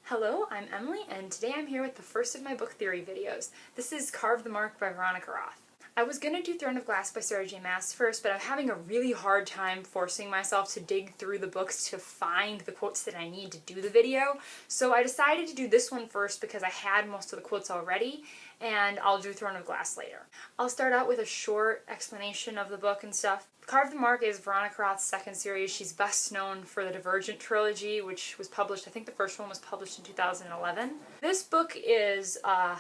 Hello, I'm Emily, and today I'm here with the first of my book theory videos. This is Carve the Mark by Veronica Roth. I was going to do Throne of Glass by Sarah J. Maas first, but I'm having a really hard time forcing myself to dig through the books to find the quotes that I need to do the video. So I decided to do this one first because I had most of the quotes already, and I'll do Throne of Glass later. I'll start out with a short explanation of the book and stuff. Carve the Mark is Veronica Roth's second series. She's best known for the Divergent trilogy, which was published, I think the first one was published in 2011. This book is a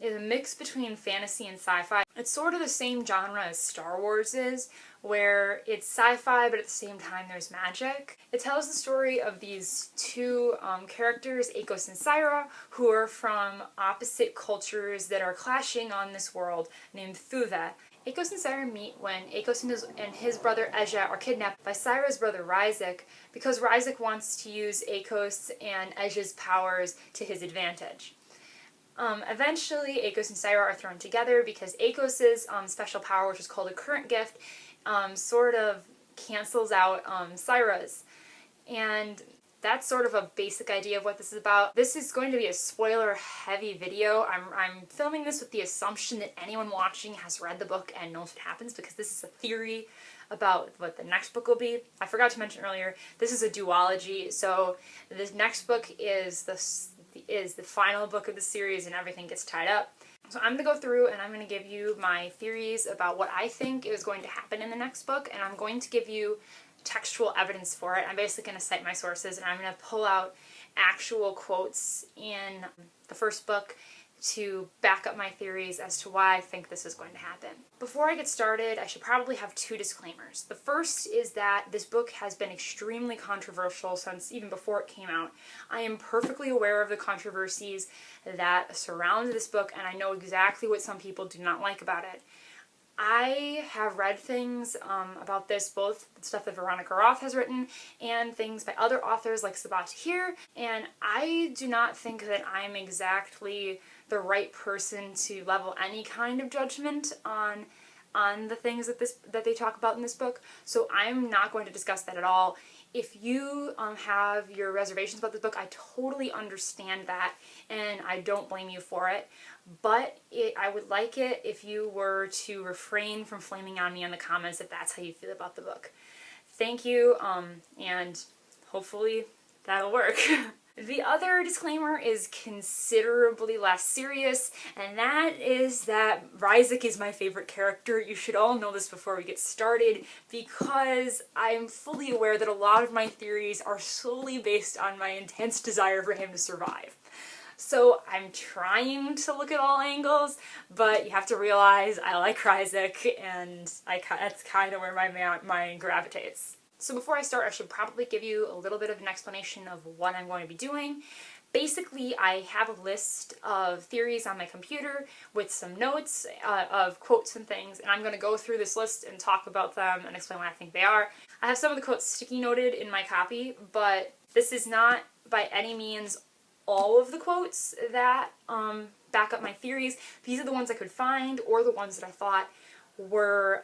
mix between fantasy and sci-fi. It's sort of the same genre as Star Wars is, where it's sci-fi but at the same time there's magic. It tells the story of these two characters, Akos and Syra, who are from opposite cultures that are clashing on this world named Thuva. Akos and Syra meet when Akos and his brother Ejah are kidnapped by Syra's brother Ryzik because Ryzik wants to use Akos and Ejah's powers to his advantage. Eventually, Akos and Syra are thrown together because Akos' special power, which is called a current gift, sort of cancels out Syra's. And that's sort of a basic idea of what this is about. This is going to be a spoiler-heavy video. I'm filming this with the assumption that anyone watching has read the book and knows what happens, because this is a theory about what the next book will be. I forgot to mention earlier, this is a duology, so this next book is the final book of the series and everything gets tied up. So I'm going to go through and I'm going to give you my theories about what I think is going to happen in the next book, and I'm going to give you textual evidence for it. I'm basically going to cite my sources, and I'm going to pull out actual quotes in the first book to back up my theories as to why I think this is going to happen. Before I get started, I should probably have two disclaimers. The first is that this book has been extremely controversial since even before it came out. I am perfectly aware of the controversies that surround this book, and I know exactly what some people do not like about it. I have read things about this, both stuff that Veronica Roth has written and things by other authors like Sabat Tahir, and I do not think that I'm exactly the right person to level any kind of judgment on the things that they talk about in this book, so I'm not going to discuss that at all. If you have your reservations about this book, I totally understand that, and I don't blame you for it, but I would like it if you were to refrain from flaming on me in the comments if that's how you feel about the book. Thank you, and hopefully that'll work. The other disclaimer is considerably less serious, and that is that Ryzik is my favorite character. You should all know this before we get started, because I'm fully aware that a lot of my theories are solely based on my intense desire for him to survive. So I'm trying to look at all angles, but you have to realize I like Ryzik, and that's kind of where my mind gravitates. So before I start, I should probably give you a little bit of an explanation of what I'm going to be doing. Basically, I have a list of theories on my computer with some notes of quotes and things, and I'm going to go through this list and talk about them and explain what I think they are. I have some of the quotes sticky noted in my copy, but this is not by any means all of the quotes that back up my theories. These are the ones I could find, or the ones that I thought were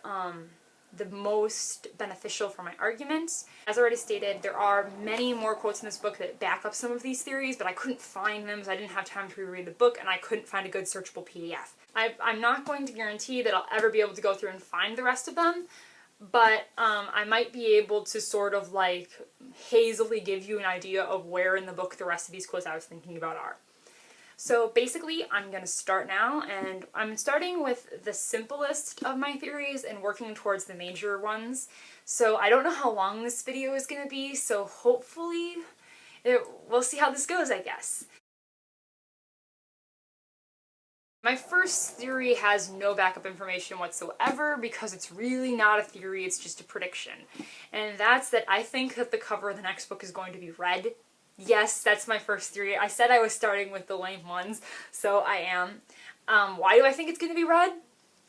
the most beneficial for my arguments. As already stated, there are many more quotes in this book that back up some of these theories, but I couldn't find them because I didn't have time to reread the book, and I couldn't find a good searchable PDF. I'm not going to guarantee that I'll ever be able to go through and find the rest of them, but I might be able to sort of like hazily give you an idea of where in the book the rest of these quotes I was thinking about are. So basically, I'm going to start now, and I'm starting with the simplest of my theories and working towards the major ones. So I don't know how long this video is going to be, so hopefully we'll see how this goes, I guess. My first theory has no backup information whatsoever because it's really not a theory, it's just a prediction. And that's that I think that the cover of the next book is going to be red. Yes, that's my first theory. I said I was starting with the lame ones, so I am. Why do I think it's going to be red?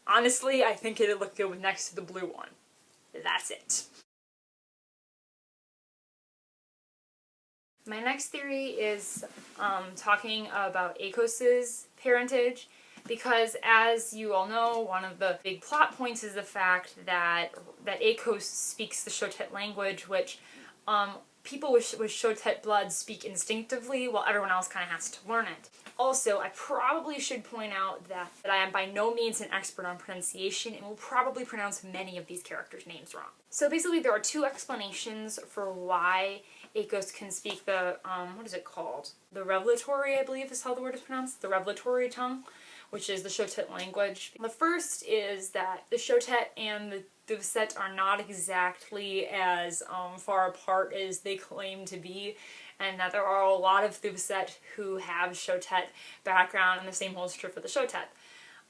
Honestly, I think it'd look good next to the blue one. That's it. My next theory is talking about Akos' parentage, because as you all know, one of the big plot points is the fact that Akos speaks the Shotet language, which people with Shotet blood speak instinctively, while everyone else kind of has to learn it. Also, I probably should point out that I am by no means an expert on pronunciation and will probably pronounce many of these characters' names wrong. So basically there are two explanations for why Akos can speak the, what is it called? The revelatory, I believe is how the word is pronounced. The revelatory tongue, which is the Shotet language. The first is that the Shotet and the Thuset are not exactly as far apart as they claim to be, and that there are a lot of Thuset who have Shotet background, and the same holds true for the Shotet.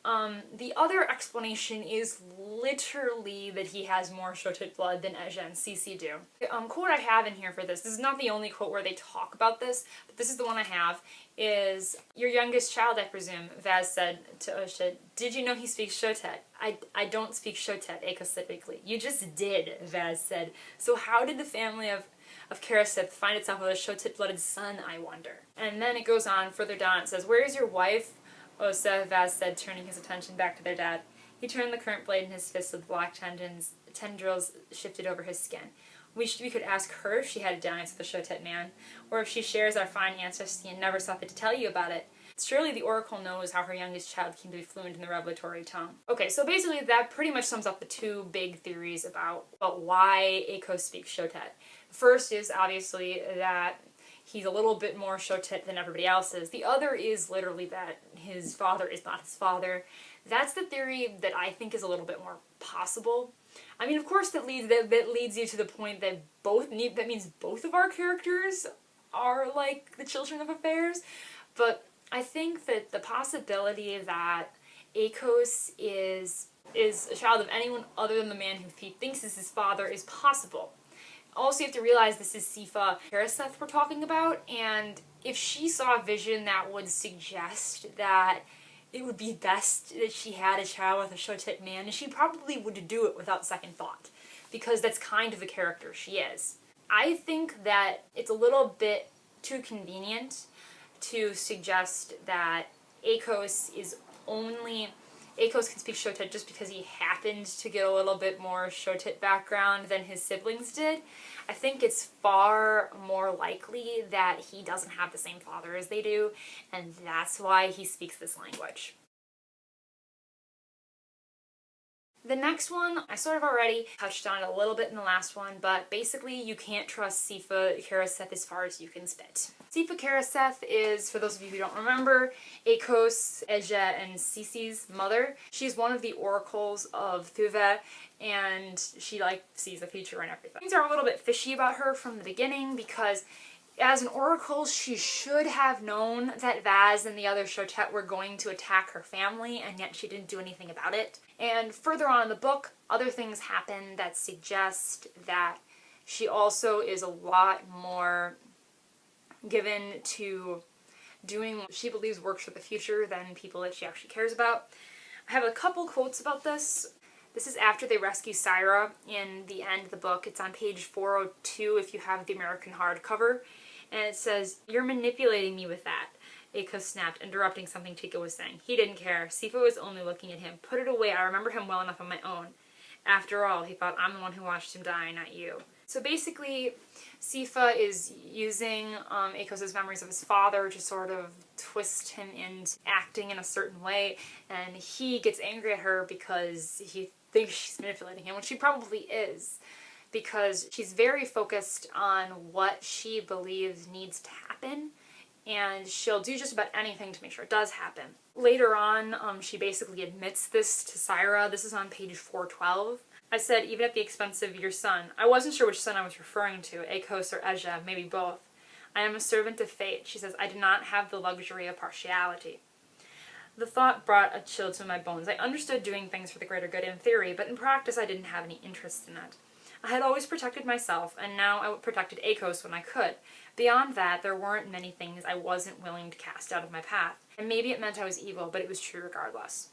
The other explanation is literally that he has more Shotet blood than Eja and Sisi do. The quote I have in here for this is not the only quote where they talk about this, but this is the one I have, is, "Your youngest child, I presume," Vaz said to Osha. "Did you know he speaks Shotet?" I don't speak Shotet," Akos said quickly. "You just did," Vaz said. "So how did the family of Karaseth find itself with a Shotet-blooded son, I wonder?" And then it goes on further down. It says, "Where is your wife?" Osa, Vaz said, turning his attention back to their dad. He turned the current blade in his fist with black tendrils shifted over his skin. "Wished we could ask her if she had a dalliance with the Shotet man, or if she shares our fine ancestry and never saw fit to tell you about it. Surely the Oracle knows how her youngest child came to be fluent in the revelatory tongue." Okay, so basically that pretty much sums up the two big theories about why Akos speaks Shotet. The first is obviously that he's a little bit more Shotet than everybody else is. The other is literally that his father is not his father. That's the theory that I think is a little bit more possible. I mean, of course that leads you to the point that that means both of our characters are like the children of affairs, but I think that the possibility that Akos is a child of anyone other than the man who he thinks is his father is possible. Also, you have to realize this is Sifa Karaseth we're talking about, and if she saw a vision that would suggest that it would be best that she had a child with a Shotet man, she probably would do it without second thought, because that's kind of the character she is. I think that it's a little bit too convenient to suggest that Akos can speak Shotet just because he happened to get a little bit more Shotet background than his siblings did. I think it's far more likely that he doesn't have the same father as they do, and that's why he speaks this language. The next one, I sort of already touched on it a little bit in the last one, but basically you can't trust Sifa Karaseth as far as you can spit. Sifa Karaseth is, for those of you who don't remember, Akos, Eja, and Sisi's mother. She's one of the oracles of Thuve, and she sees the future and everything. Things are a little bit fishy about her from the beginning because as an oracle, she should have known that Vaz and the other Shotet were going to attack her family, and yet she didn't do anything about it. And further on in the book, other things happen that suggest that she also is a lot more given to doing what she believes works for the future than people that she actually cares about. I have a couple quotes about this. This is after they rescue Syra in the end of the book. It's on page 402 if you have the American hardcover. And it says, "You're manipulating me with that," Akos snapped, interrupting something Tika was saying. He didn't care. Sifa was only looking at him. "Put it away. I remember him well enough on my own. After all," he thought, "I'm the one who watched him die, not you." So basically, Sifa is using Akos' memories of his father to sort of twist him into acting in a certain way, and he gets angry at her because he thinks she's manipulating him, which she probably is, because she's very focused on what she believes needs to happen, and she'll do just about anything to make sure it does happen. Later on, she basically admits this to Syra. This is on page 412. "I said, even at the expense of your son. I wasn't sure which son I was referring to, Akos or Eja, maybe both. I am a servant of fate," she says. "I do not have the luxury of partiality." The thought brought a chill to my bones. I understood doing things for the greater good in theory, but in practice I didn't have any interest in it. I had always protected myself, and now I protected Akos when I could. Beyond that, there weren't many things I wasn't willing to cast out of my path. And maybe it meant I was evil, but it was true regardless.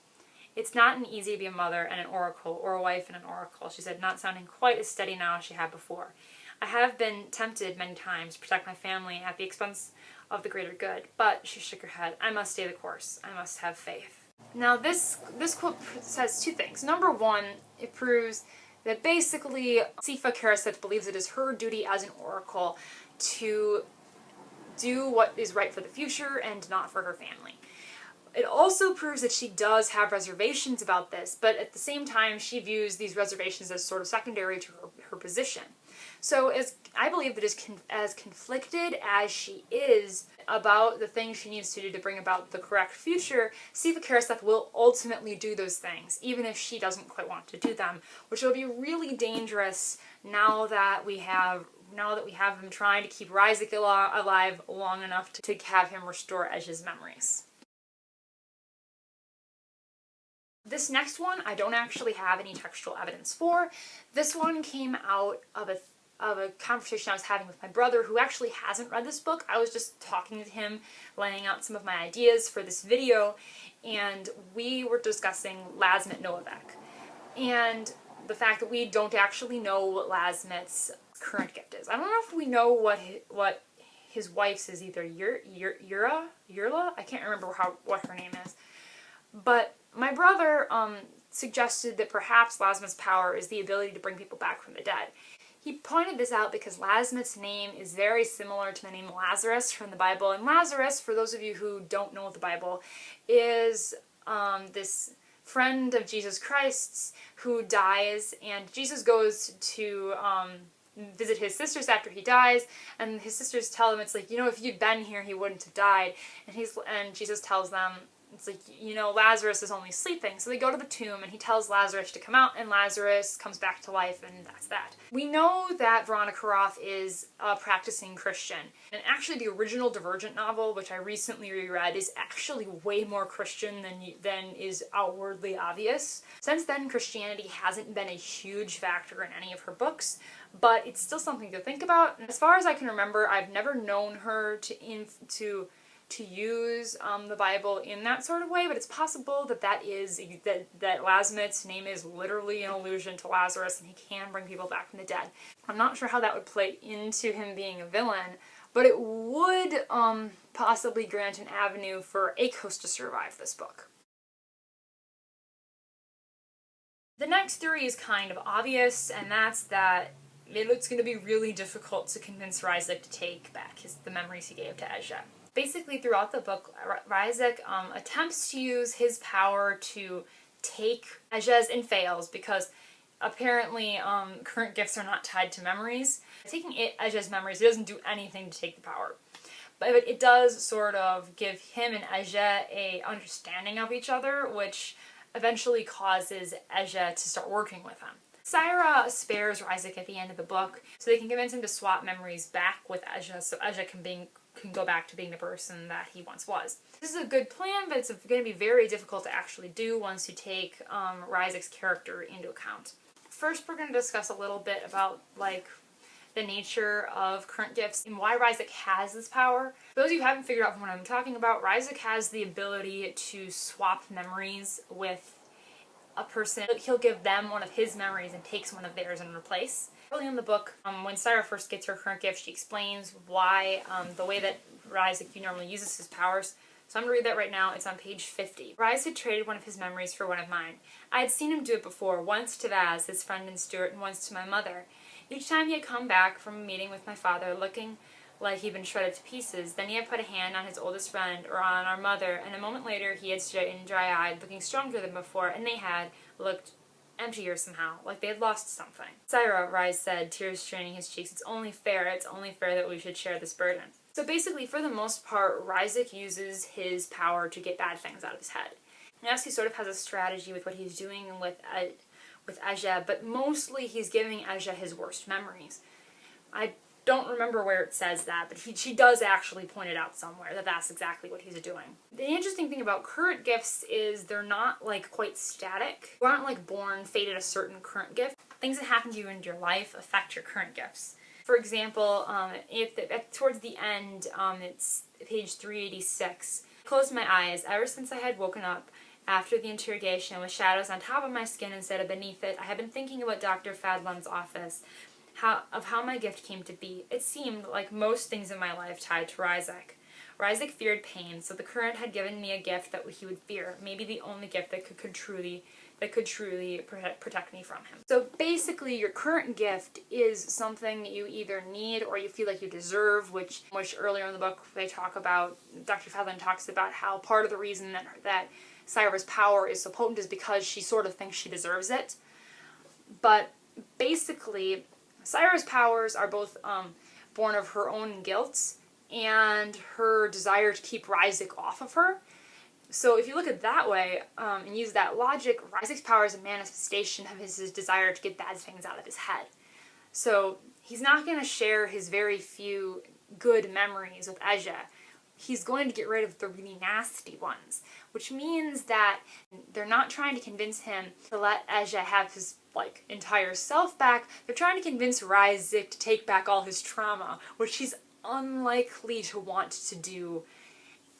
"It's not an easy to be a mother and an oracle, or a wife and an oracle," she said, not sounding quite as steady now as she had before. "I have been tempted many times to protect my family at the expense of the greater good, but," she shook her head, "I must stay the course. I must have faith." Now this quote says two things. Number one, it proves that basically Sifa Karaseth believes it is her duty as an oracle to do what is right for the future and not for her family. It also proves that she does have reservations about this, but at the same time she views these reservations as sort of secondary to her position. So I believe that as conflicted as she is about the things she needs to do to bring about the correct future, Sifa Karaseth will ultimately do those things, even if she doesn't quite want to do them, which will be really dangerous now that we have him trying to keep Ryzik alive long enough to have him restore Ejah's memories. This next one I don't actually have any textual evidence for. This one came out of a conversation I was having with my brother, who actually hasn't read this book. I was just talking to him, laying out some of my ideas for this video, and we were discussing Lasmit Noavek, and the fact that we don't actually know what Lasmit's current gift is. I don't know if we know what his wife's is, either Yurla? I can't remember what her name is. But my brother suggested that perhaps Lasmit's power is the ability to bring people back from the dead. He pointed this out because Lasmit's name is very similar to the name Lazarus from the Bible. And Lazarus, for those of you who don't know the Bible, is this friend of Jesus Christ's who dies, and Jesus goes to visit his sisters after he dies, and his sisters tell him, it's like, you know, if you'd been here, he wouldn't have died. And Jesus tells them, it's like, you know, Lazarus is only sleeping. So they go to the tomb, and he tells Lazarus to come out, and Lazarus comes back to life, and that's that. We know that Veronica Roth is a practicing Christian. And actually the original Divergent novel, which I recently reread, is actually way more Christian than is outwardly obvious. Since then, Christianity hasn't been a huge factor in any of her books, but it's still something to think about. And as far as I can remember, I've never known her to use the Bible in that sort of way, but it's possible that that Lasmit's name is literally an allusion to Lazarus, and he can bring people back from the dead. I'm not sure how that would play into him being a villain, but it would possibly grant an avenue for Akos to survive this book. The next theory is kind of obvious, and that's that it's going to be really difficult to convince Ryzik to take back the memories he gave to Ejah. Basically, throughout the book, Ryzik attempts to use his power to take Ejah's and fails, because apparently current gifts are not tied to memories. Taking Ejah's memories, it doesn't do anything to take the power. But it does sort of give him and Ejah a understanding of each other, which eventually causes Ejah to start working with him. Syra spares Ryzik at the end of the book, so they can convince him to swap memories back with Ejah, so Ejah can go back to being the person that he once was. This is a good plan, but it's going to be very difficult to actually do once you take Ryzik's character into account. First, we're going to discuss a little bit about, like, the nature of current gifts and why Ryzik has this power. For those of you who haven't figured out from what I'm talking about, Ryzik has the ability to swap memories with a person. He'll give them one of his memories and takes one of theirs in replace. Early in the book, when Syra first gets her current gift, she explains why, the way that Ryzik normally uses his powers. So I'm going to read that right now. It's on page 50. Ryzik had traded one of his memories for one of mine. I had seen him do it before, once to Vaz, his friend and Stuart, and once to my mother. Each time he had come back from a meeting with my father looking like he'd been shredded to pieces. Then he had put a hand on his oldest friend, or on our mother, and a moment later he had stood in dry-eyed, looking stronger than before, and they had looked emptier somehow, like they had lost something. Syra, Ryz said, tears straining his cheeks, it's only fair that we should share this burden. So basically, for the most part, Ryzik uses his power to get bad things out of his head. Yes, he sort of has a strategy with what he's doing with Ejah, but mostly he's giving Ejah his worst memories. I don't remember where it says that, but she does actually point it out somewhere that that's exactly what he's doing. The interesting thing about current gifts is they're not, like, quite static. You aren't, like, born fated a certain current gift. Things that happen to you in your life affect your current gifts. For example, towards the end, it's page 386. I closed my eyes. Ever since I had woken up after the interrogation with shadows on top of my skin instead of beneath it, I had been thinking about Dr. Fadlan's office. How my gift came to be. It seemed like most things in my life tied to Ryzik. Ryzik feared pain, so the current had given me a gift that he would fear, maybe the only gift that could truly protect me from him. So basically, your current gift is something that you either need or you feel like you deserve, which earlier in the book they talk about, Dr. Fadlan talks about how part of the reason that Sayra's power is so potent is because she sort of thinks she deserves it. But basically, Sayra's powers are both born of her own guilt and her desire to keep Ryzik off of her. So if you look at it that way, and use that logic, Ryzik's power is a manifestation of his desire to get bad things out of his head. So he's not going to share his very few good memories with Ezha. He's going to get rid of the really nasty ones, which means that they're not trying to convince him to let Ezha have his entire self back. They're trying to convince Ryzik to take back all his trauma, which he's unlikely to want to do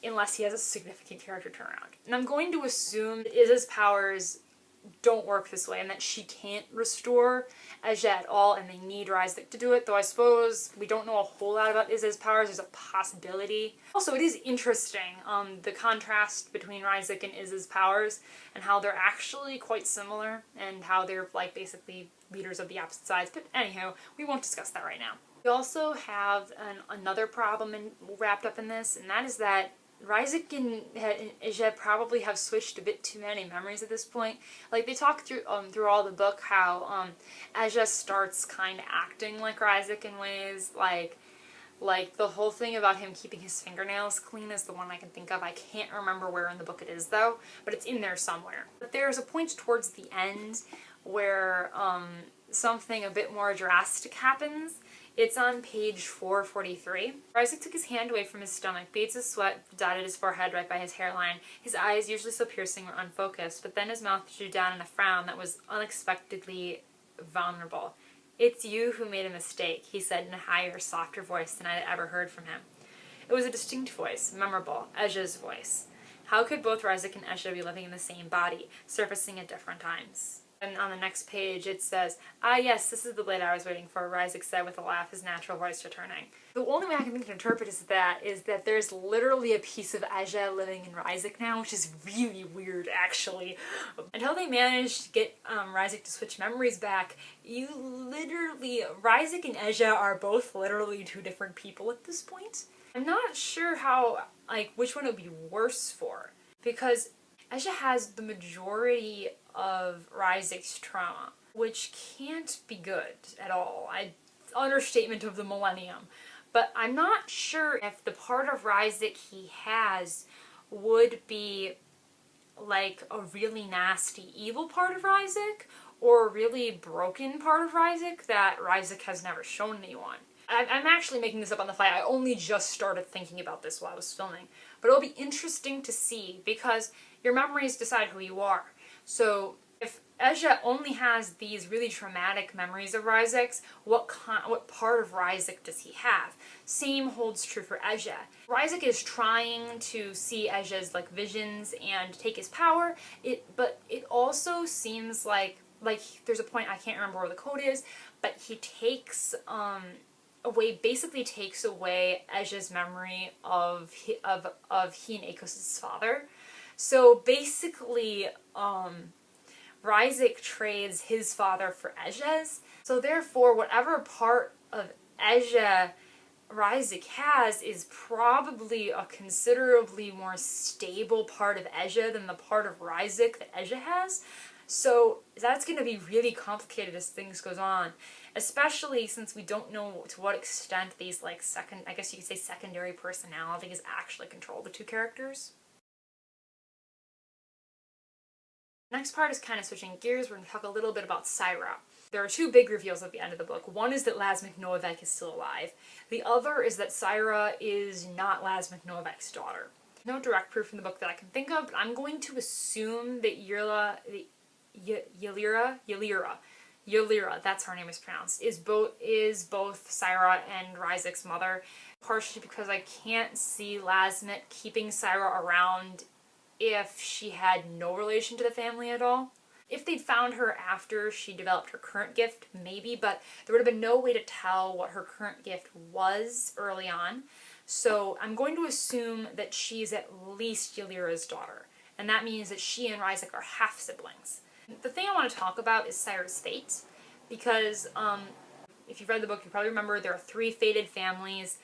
unless he has a significant character turnaround. And I'm going to assume that Izza's powers don't work this way and that she can't restore Ezha at all and they need Ryzik to do it, though I suppose we don't know a whole lot about Izza's powers. There's a possibility. Also, it is interesting, the contrast between Ryzik and Izza's powers and how they're actually quite similar and how they're basically leaders of the opposite sides. But anyhow, we won't discuss that right now. We also have another problem wrapped up in this, and that is that Ryzik and Ezha probably have switched a bit too many memories at this point. They talk through all the book how Ezha starts kind of acting like Ryzik in ways, like the whole thing about him keeping his fingernails clean is the one I can think of. I can't remember where in the book it is though, but it's in there somewhere. But there's a point towards the end where something a bit more drastic happens. It's on page 443. Ryzik took his hand away from his stomach. Beads of sweat dotted his forehead right by his hairline. His eyes, usually so piercing, were unfocused, but then his mouth drew down in a frown that was unexpectedly vulnerable. "It's you who made a mistake," he said in a higher, softer voice than I had ever heard from him. It was a distinct voice, memorable, Ezha's voice. How could both Ryzik and Ezha be living in the same body, surfacing at different times? And on the next page it says, "Ah yes, this is the blade I was waiting for," Ryzik said with a laugh, his natural voice returning. The only way I can think to interpret is that there's literally a piece of Ezha living in Ryzik now, which is really weird actually. Until they manage to get Ryzik to switch memories back, Ryzik and Ezha are both literally two different people at this point. I'm not sure how, which one it would be worse for, because Ezha has the majority of Ryzik's trauma, which can't be good at all. Understatement of the millennium. But I'm not sure if the part of Ryzik he has would be a really nasty evil part of Ryzik, or a really broken part of Ryzik that Ryzik has never shown anyone. I'm actually making this up on the fly. I only just started thinking about this while I was filming. But it'll be interesting to see, because your memories decide who you are. So if Ezha only has these really traumatic memories of Ryzik's, what part of Ryzik does he have? Same holds true for Ezha. Ryzik is trying to see Ezha's visions and take his power, but it also seems like there's a point, I can't remember where the quote is, but he takes basically takes away Ezha's memory of he and Akos' father. So basically, Ryzik trades his father for Ezha's. So therefore, whatever part of Ezha Ryzik has is probably a considerably more stable part of Ezha than the part of Ryzik that Ezha has. So that's going to be really complicated as things goes on, especially since we don't know to what extent these I guess you could say secondary personalities actually control the two characters. Next part is kind of switching gears. We're going to talk a little bit about Sayra. There are two big reveals at the end of the book. One is that Lasmik Noivek is still alive. The other is that Sayra is not Lasmik Noivek's daughter. No direct proof in the book that I can think of, but I'm going to assume that Ylira, that's how her name is pronounced, is both Sayra and Ryzik's mother, partially because I can't see Lasmik keeping Sayra around if she had no relation to the family at all. If they'd found her after she developed her current gift, maybe, but there would have been no way to tell what her current gift was early on. So I'm going to assume that she's at least Ylira's daughter, and that means that she and Ryzik are half-siblings. The thing I want to talk about is Saira's fate, because if you've read the book, you probably remember there are 3 fated families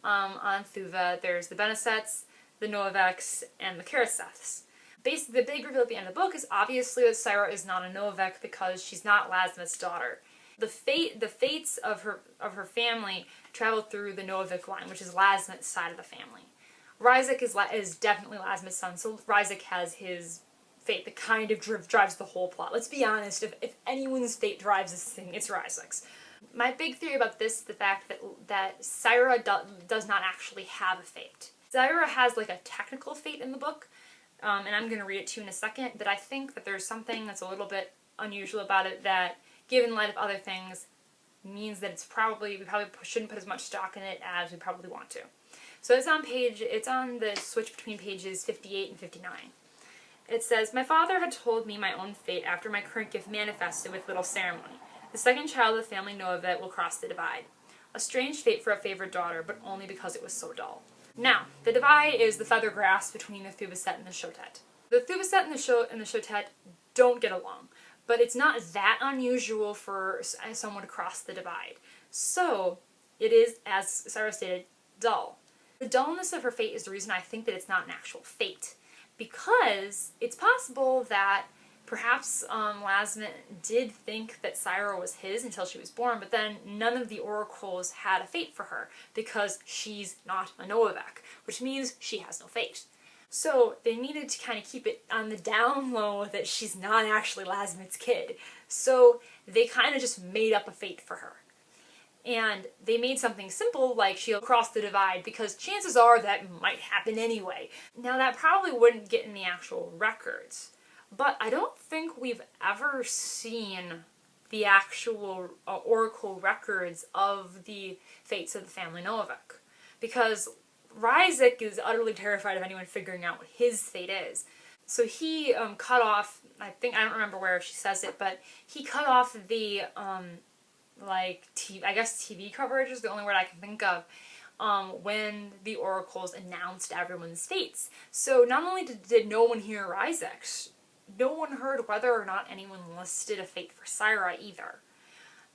on Thuva. There's the Benesets, the Noveks, and the Karaseths. Basically, the big reveal at the end of the book is obviously that Saira is not a Novek because she's not Lasmith's daughter. The fates of her family travel through the Novik line, which is Lasmith's side of the family. Ryzik is definitely Lasmith's son, so Ryzik has his fate that kind of drives the whole plot. Let's be honest, if anyone's fate drives this thing, it's Ryzik's. My big theory about this is the fact that Saira does not actually have a fate. Saira has like a technical fate in the book, and I'm going to read it to you in a second, but I think that there's something that's a little bit unusual about it that, given light of other things, means that we probably shouldn't put as much stock in it as we probably want to. So it's on the switch between pages 58 and 59. It says, "My father had told me my own fate after my current gift manifested with little ceremony. The second child of the family Noavet will cross the divide. A strange fate for a favored daughter, but only because it was so dull." Now, the divide is the feather grass between the Thuvaset and the Shotet. The Thuvaset and the Shotet don't get along, but it's not that unusual for someone to cross the divide. So, it is, as Saira stated, dull. The dullness of her fate is the reason I think that it's not an actual fate, because it's possible that perhaps Lasmith did think that Saira was his until she was born, but then none of the oracles had a fate for her, because she's not a Novak, which means she has no fate. So they needed to kind of keep it on the down low that she's not actually Lasmith's kid. So they kind of just made up a fate for her. And they made something simple like she'll cross the divide, because chances are that might happen anyway. Now that probably wouldn't get in the actual records, but I don't think we've ever seen the actual oracle records of the fates of the family Novak, because Ryzik is utterly terrified of anyone figuring out what his fate is. So he cut off, I don't remember where she says it, but he cut off the I guess TV coverage is the only word I can think of, when the oracles announced everyone's fates. So not only did no one hear Ryzik, no one heard whether or not anyone listed a fate for Saira either.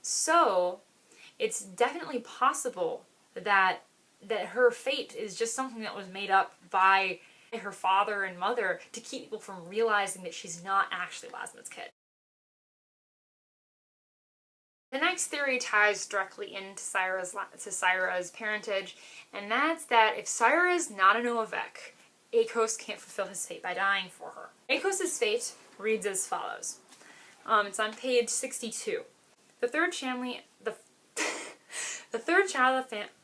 So it's definitely possible that her fate is just something that was made up by her father and mother to keep people from realizing that she's not actually Lasmith's kid. The next theory ties directly into Saira's parentage, and that's that if Saira is not a Novek, Akos can't fulfill his fate by dying for her. Akos' fate reads as follows. It's on page 62. The third child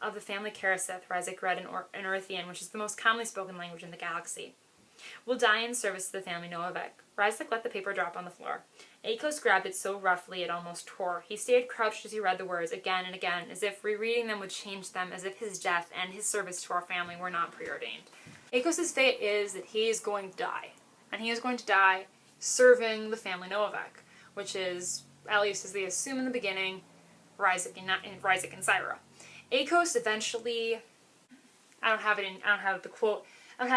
of the family Karaseth, Ryzik read in Earthian, which is the most commonly spoken language in the galaxy, will die in service to the family Novek. Ryzik let the paper drop on the floor. Akos grabbed it so roughly it almost tore. He stayed crouched as he read the words again and again, as if rereading them would change them, as if his death and his service to our family were not preordained. Akos' fate is that he is going to die, and he is going to die serving the family Novak, which is, at least as they assume in the beginning, Ryzik and Saira. Akos eventually, I don't have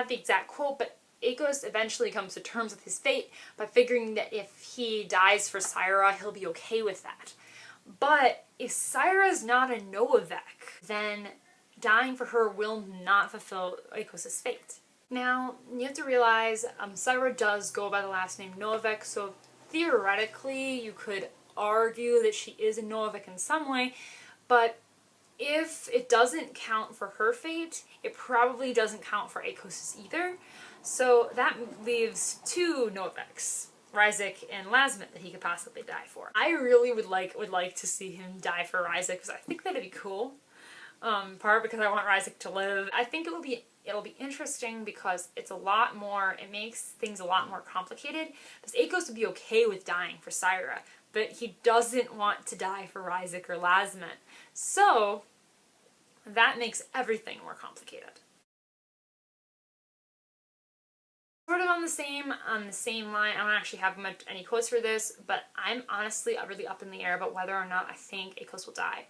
the exact quote, but Akos eventually comes to terms with his fate by figuring that if he dies for Saira, he'll be okay with that. But if Saira's not a Novak, then dying for her will not fulfill Akos' fate. Now, you have to realize Saira does go by the last name Novak, so theoretically you could argue that she is a Novak in some way, but if it doesn't count for her fate, it probably doesn't count for Akos' either. So that leaves 2 Noveks, Ryzik and Lasmith, that he could possibly die for. I really would like to see him die for Ryzik, because I think that'd be cool. Part because I want Ryzik to live. I think it'll be interesting because it makes things a lot more complicated. Because Akos would be okay with dying for Saira, but he doesn't want to die for Ryzik or Lasmith. So that makes everything more complicated. Sort of on the same line, I don't actually have any quotes for this, but I'm honestly really up in the air about whether or not I think Akos will die.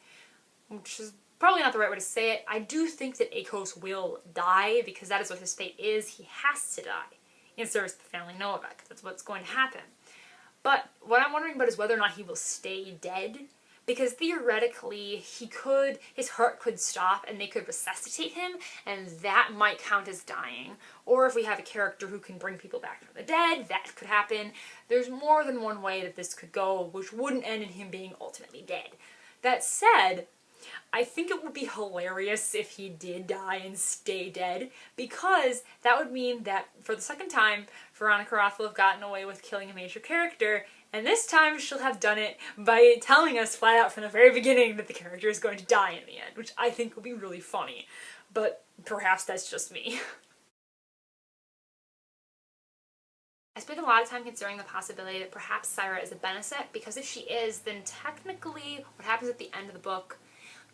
Which is probably not the right way to say it. I do think that Akos will die because that is what his fate is. He has to die in service to the family Novak. That's what's going to happen. But what I'm wondering about is whether or not he will stay dead, because theoretically his heart could stop and they could resuscitate him, and that might count as dying. Or if we have a character who can bring people back from the dead, that could happen. There's more than one way that this could go, which wouldn't end in him being ultimately dead. That said, I think it would be hilarious if he did die and stay dead, because that would mean that for the second time, Veronica Roth will have gotten away with killing a major character, and this time she'll have done it by telling us flat out from the very beginning that the character is going to die in the end, which I think would be really funny. But perhaps that's just me. I spent a lot of time considering the possibility that perhaps Syra is a Beneset, because if she is, then technically what happens at the end of the book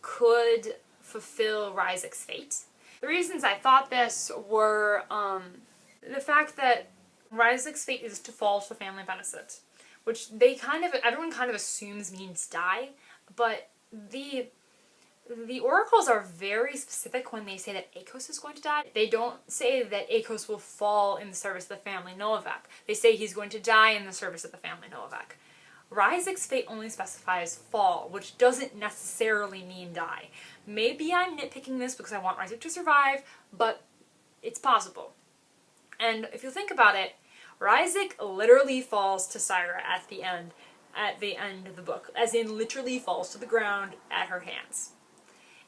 could fulfill Ryzik's fate. The reasons I thought this were the fact that Ryzik's fate is to fall to the family Beneset, which everyone kind of assumes means die, but the oracles are very specific when they say that Akos is going to die. They don't say that Akos will fall in the service of the family Novak. They say he's going to die in the service of the family Novak. Ryzik's fate only specifies fall, which doesn't necessarily mean die. Maybe I'm nitpicking this because I want Ryzik to survive, but it's possible. And if you think about it, Ryzik literally falls to Syra at the end of the book, as in literally falls to the ground at her hands.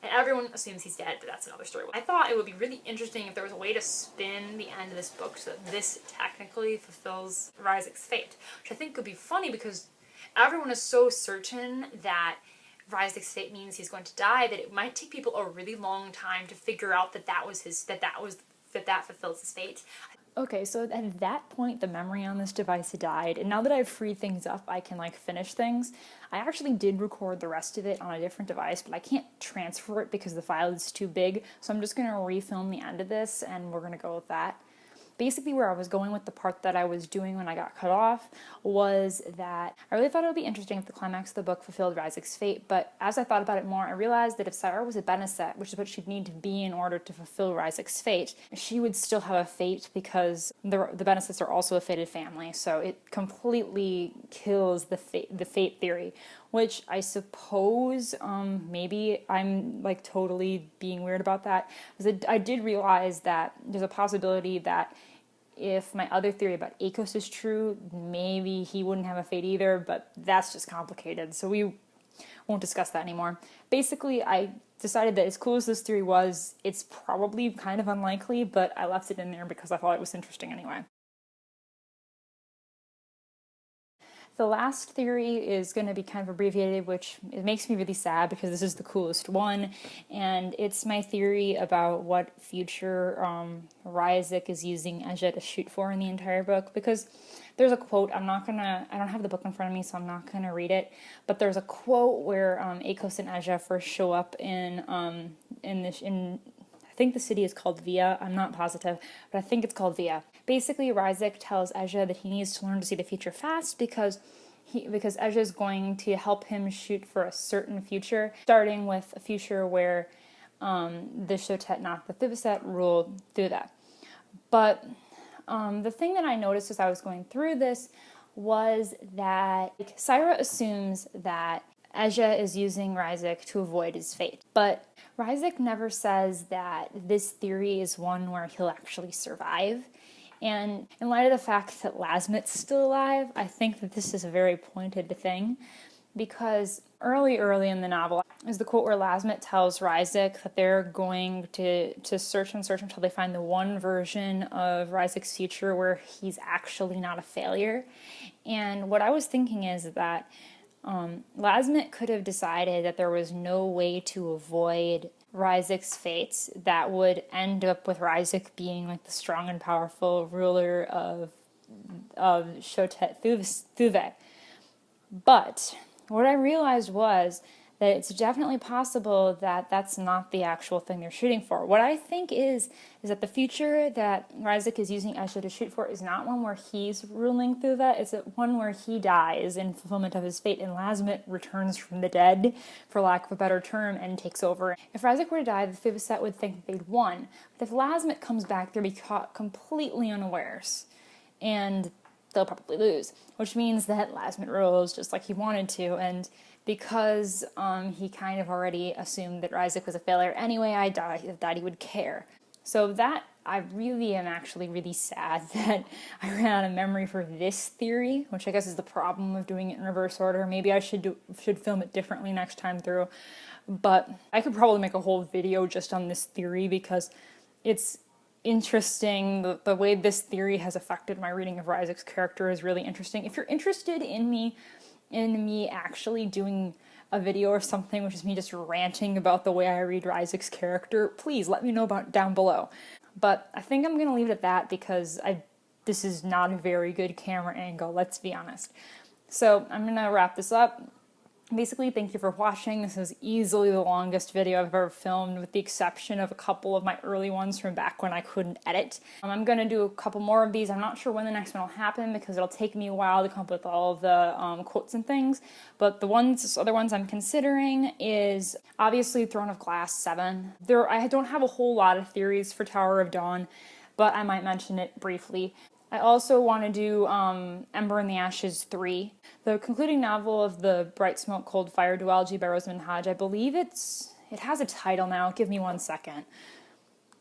And everyone assumes he's dead, but that's another story. I thought it would be really interesting if there was a way to spin the end of this book so that this technically fulfills Ryzik's fate, which I think could be funny because everyone is so certain that Ryzik's fate means he's going to die that it might take people a really long time to figure out that that fulfills his fate. Okay, so at that point, the memory on this device had died, and now that I've freed things up, I can, finish things. I actually did record the rest of it on a different device, but I can't transfer it because the file is too big, so I'm just going to refilm the end of this, and we're going to go with that. Basically, where I was going with the part that I was doing when I got cut off was that I really thought it would be interesting if the climax of the book fulfilled Ryzik's fate, but as I thought about it more, I realized that if Syra was a Beneset, which is what she'd need to be in order to fulfill Ryzik's fate, she would still have a fate because the Benesets are also a fated family, so it completely kills the fate theory, which I suppose maybe I'm totally being weird about that, because I did realize that there's a possibility that if my other theory about Akos is true, maybe he wouldn't have a fate either, but that's just complicated, so we won't discuss that anymore. Basically, I decided that as cool as this theory was, it's probably kind of unlikely, but I left it in there because I thought it was interesting anyway. The last theory is going to be kind of abbreviated, which it makes me really sad because this is the coolest one, and it's my theory about what future Ryzik is using Eja to shoot for in the entire book, because there's a quote, I don't have the book in front of me, so I'm not going to read it, but there's a quote where Akos and Eja first show up in I think the city is called Via. I'm not positive, but I think it's called Via. Basically, Ryzik tells Eja that he needs to learn to see the future fast because Eja is going to help him shoot for a certain future, starting with a future where the Shotet, not the Thuvaset, ruled through that. But the thing that I noticed as I was going through this was that Syra assumes that Eja is using Ryzik to avoid his fate, but Ryzik never says that this theory is one where he'll actually survive. And in light of the fact that Lasmit's still alive, I think that this is a very pointed thing, because early in the novel is the quote where Lasmit tells Ryzik that they're going to search until they find the one version of Ryzik's future where he's actually not a failure. And what I was thinking is that Lasmit could have decided that there was no way to avoid Ryzik's fates that would end up with Ryzik being the strong and powerful ruler of Shotet Thuvet. But what I realized was that that it's definitely possible that that's not the actual thing they're shooting for. What I think is that the future that Isaac is using Ezra to shoot for is not one where he's ruling through that. It's one where he dies in fulfillment of his fate and Lasmet returns from the dead, for lack of a better term, and takes over. If Isaac were to die, the Fifth set would think that they'd won. But if Lasmet comes back, they'll be caught completely unawares. And they'll probably lose, which means that Lasmet rules just like he wanted to, and because he kind of already assumed that Isaac was a failure anyway, I doubt he would care. So that, I really am actually really sad that I ran out of memory for this theory, which I guess is the problem of doing it in reverse order. Maybe I should film it differently next time through, but I could probably make a whole video just on this theory because it's interesting. The way this theory has affected my reading of Isaac's character is really interesting. If you're interested in me actually doing a video or something, which is me just ranting about the way I read Isaac's character, please let me know about down below. But I think I'm going to leave it at that because this is not a very good camera angle, let's be honest. So I'm going to wrap this up. Basically, thank you for watching. This is easily the longest video I've ever filmed, with the exception of a couple of my early ones from back when I couldn't edit. I'm going to do a couple more of these. I'm not sure when the next one will happen because it'll take me a while to come up with all of the quotes and things. But the other ones I'm considering is obviously Throne of Glass 7. I don't have a whole lot of theories for Tower of Dawn, but I might mention it briefly. I also want to do Ember in the Ashes 3, the concluding novel of the Bright Smoke Cold Fire duology by Rosamund Hodge. I believe it has a title now. Give me 1 second.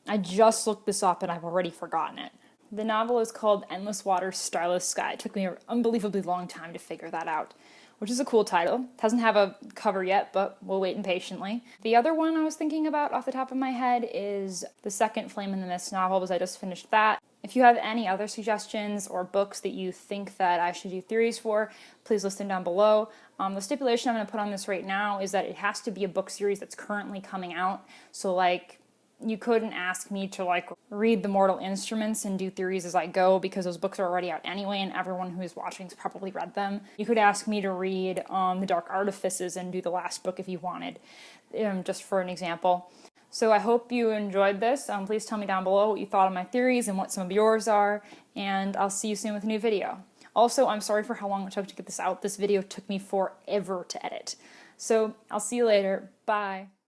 I just looked this up and I've already forgotten it. The novel is called Endless Waters, Starless Sky. It took me an unbelievably long time to figure that out, which is a cool title. It doesn't have a cover yet, but we'll wait impatiently. The other one I was thinking about off the top of my head is the second Flame in the Mist novel, because I just finished that. If you have any other suggestions or books that you think that I should do theories for, please list them down below. The stipulation I'm going to put on this right now is that it has to be a book series that's currently coming out. So, like, you couldn't ask me to, like, read The Mortal Instruments and do theories as I go because those books are already out anyway and everyone who is watching has probably read them. You could ask me to read The Dark Artifices and do the last book if you wanted, just for an example. So I hope you enjoyed this. Please tell me down below what you thought of my theories and what some of yours are, and I'll see you soon with a new video. Also, I'm sorry for how long it took to get this out. This video took me forever to edit. So I'll see you later. Bye.